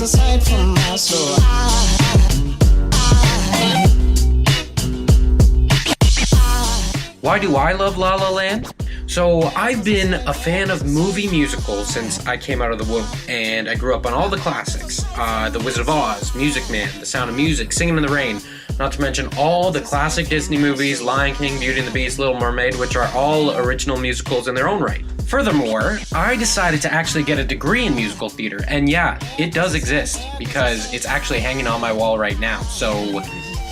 was a sight for my soul. Why do I love La La Land? So I've been a fan of movie musicals since I came out of the womb, and I grew up on all the classics. The Wizard of Oz, Music Man, The Sound of Music, Singing in the Rain, not to mention all the classic Disney movies, Lion King, Beauty and the Beast, Little Mermaid, which are all original musicals in their own right. Furthermore, I decided to actually get a degree in musical theater, and yeah, it does exist, because it's actually hanging on my wall right now, so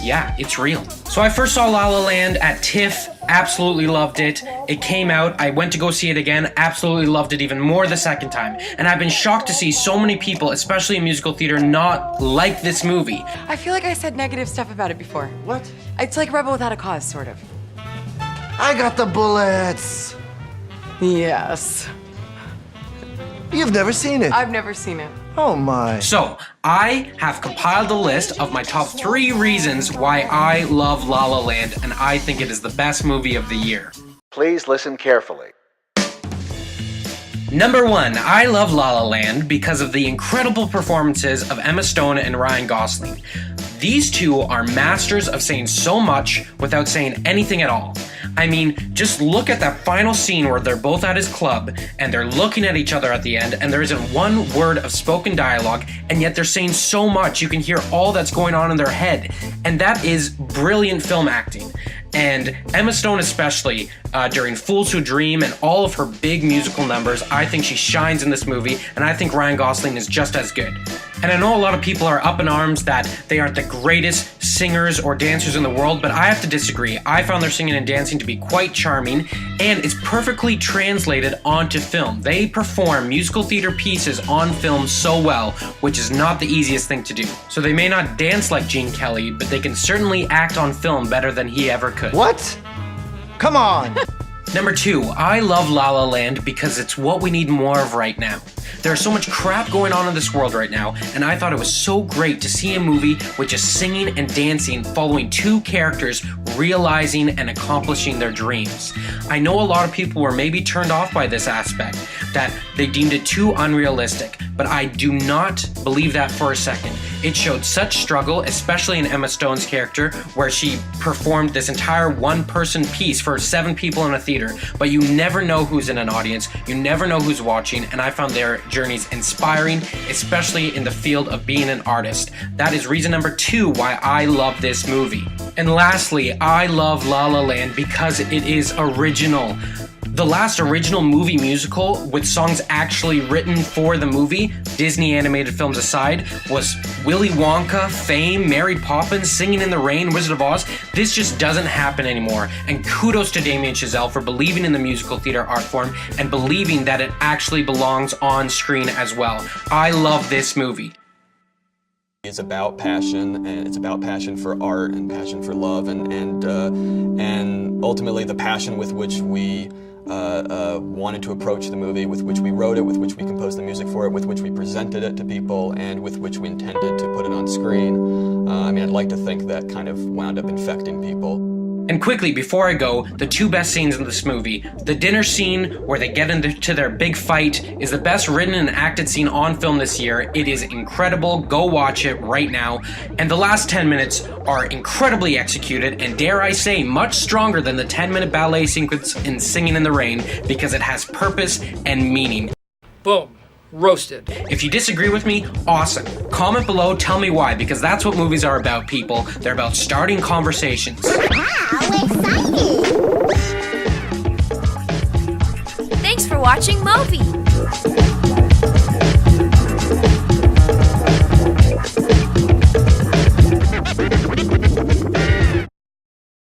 yeah, it's real. So I first saw La La Land at TIFF, absolutely loved it. It came out, I went to go see it again, absolutely loved it even more the second time. And I've been shocked to see so many people, especially in musical theater, not like this movie. I feel like I said negative stuff about it before. What? It's like Rebel Without a Cause, sort of. I got the bullets. Yes. You've never seen it. I've never seen it. Oh my. So, I have compiled a list of my top 3 reasons why I love La La Land, and I think it is the best movie of the year. Please listen carefully. Number 1, I love La La Land because of the incredible performances of Emma Stone and Ryan Gosling. These two are masters of saying so much without saying anything at all. I mean, just look at that final scene where they're both at his club and they're looking at each other at the end and there isn't one word of spoken dialogue, and yet they're saying so much you can hear all that's going on in their head. And that is brilliant film acting. And Emma Stone especially, during Fools Who Dream and all of her big musical numbers, I think she shines in this movie, and I think Ryan Gosling is just as good. And I know a lot of people are up in arms that they aren't the greatest singers or dancers in the world, but I have to disagree. I found their singing and dancing to be quite charming, and it's perfectly translated onto film. They perform musical theater pieces on film so well, which is not the easiest thing to do. So they may not dance like Gene Kelly, but they can certainly act on film better than he ever could. What? Come on. Number 2, I love La La Land because it's what we need more of right now. There's so much crap going on in this world right now, and I thought it was so great to see a movie with just singing and dancing following 2 characters realizing and accomplishing their dreams. I know a lot of people were maybe turned off by this aspect, that they deemed it too unrealistic, but I do not believe that for a second. It showed such struggle, especially in Emma Stone's character, where she performed this entire one-person piece for 7 people in a theater, but you never know who's in an audience, you never know who's watching, and I found their journeys inspiring, especially in the field of being an artist. That is reason number 2 why I love this movie. And lastly, I love La La Land because it is original. The last original movie musical with songs actually written for the movie, Disney animated films aside, was Willy Wonka, Fame, Mary Poppins, Singing in the Rain, Wizard of Oz. This just doesn't happen anymore. And kudos to Damien Chazelle for believing in the musical theater art form and believing that it actually belongs on screen as well. I love this movie. It's about passion, and it's about passion for art and passion for love, and ultimately the passion with which we wanted to approach the movie, with which we wrote it, with which we composed the music for it, with which we presented it to people, and with which we intended to put it on screen. I'd like to think that kind of wound up infecting people. And quickly, before I go, the 2 best scenes in this movie. The dinner scene, where they get into their big fight, is the best written and acted scene on film this year. It is incredible. Go watch it right now. And the last 10 minutes are incredibly executed, and dare I say, much stronger than the 10-minute ballet sequence in Singing in the Rain, because it has purpose and meaning. Boom. Roasted. If you disagree with me, awesome. Comment below, tell me why, because that's what movies are about, people. They're about starting conversations. How exciting! Thanks for watching Movi.